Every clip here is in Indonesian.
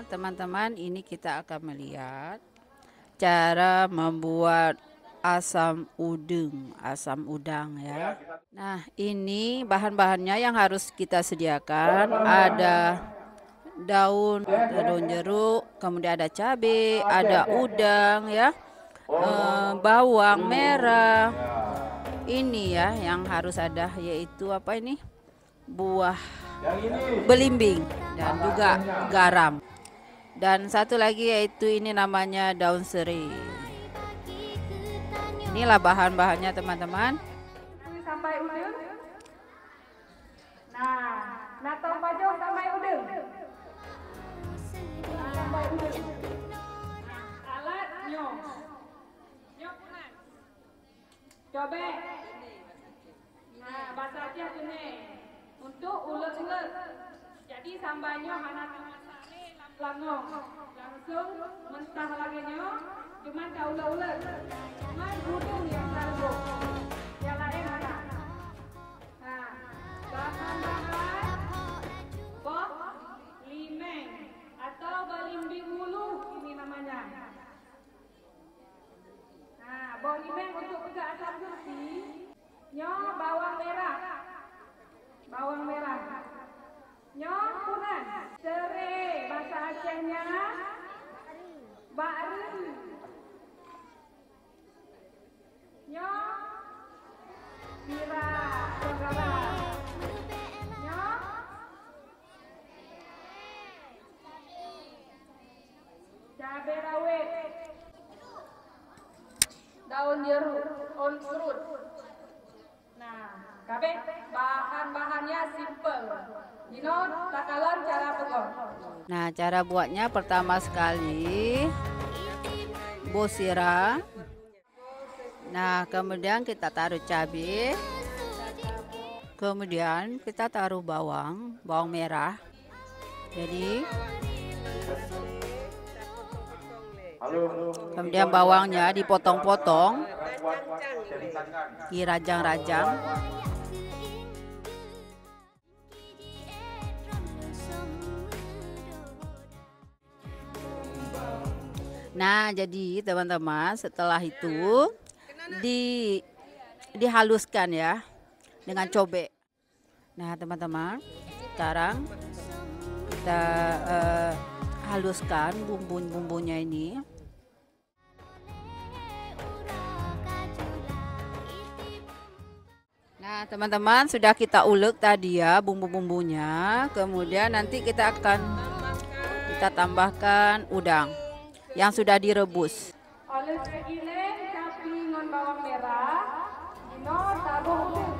teman-teman, ini kita akan melihat cara membuat asam udang ya. Nah, ini bahan-bahannya yang harus kita sediakan. Ada daun jeruk, kemudian ada cabai, ada udang ya, bawang merah. Ini ya yang harus ada, yaitu apa ini? Buah belimbing dan juga garam. Dan satu lagi yaitu ini namanya daun serai. Inilah bahan-bahannya teman-teman. Sampai udang. Nah tong pajo sampai udang. Sampai udang. Alat nyok. Nyok kunan. Cobek. Nah, bahasa Aceh tu ni. Untuk ulet-ulet. Jadi sambalnya hana langong. Langsung mentah lagi nyok. Cuma tak ulet-ulet. Cuma udang yang salbuk. Yang lain mana? Nah, bahan-bahan boh limeng atau belimbing ulu ini namanya. Nah, boh limeng untuk pegang asam kursi, nyo bawang merah, nyo kunan, serai bahasa Acehnya, baru, nyo Mira, saudara. Nyok. Cabai rawit. Daun jeruk, surut. Nah, kabeh bahan-bahannya simple. Dino takalan cara pegang. Nah, cara buatnya pertama sekali bosira. Nah, kemudian kita taruh cabai, kemudian kita taruh bawang merah. Jadi, kemudian bawangnya dipotong-potong, dirajang-rajang. Nah, jadi teman-teman, setelah itu dihaluskan ya dengan cobek. Nah teman-teman, sekarang kita haluskan bumbunya ini. Nah teman-teman, sudah kita ulek tadi ya bumbu-bumbunya. Kemudian nanti kita tambahkan udang yang sudah direbus. Bawang merah, dino taruh udang.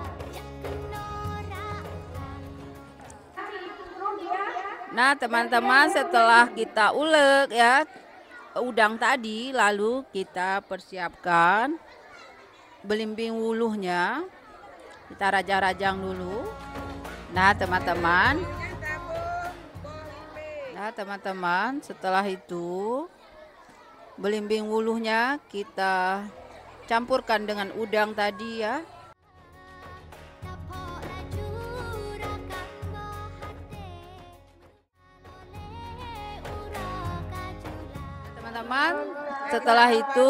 Nah teman-teman, setelah kita ulek ya udang tadi, lalu kita persiapkan belimbing wuluhnya, kita rajang-rajang dulu. Nah teman-teman, setelah itu belimbing wuluhnya kita campurkan dengan udang tadi ya. Teman-teman, setelah itu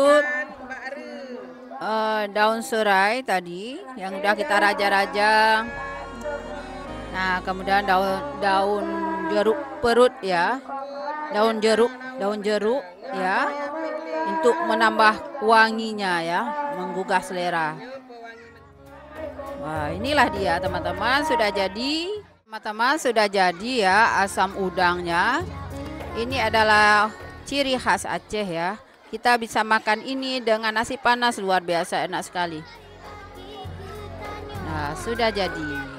daun serai tadi yang udah kita rajang-rajang. Nah, kemudian daun jeruk perut ya. Daun jeruk ya. Untuk menambah wanginya ya, menggugah selera. Wah, inilah dia teman-teman, sudah jadi. Teman-teman, sudah jadi ya asam udangnya. Ini adalah ciri khas Aceh ya. Kita bisa makan ini dengan nasi panas, luar biasa enak sekali. Nah, sudah jadi.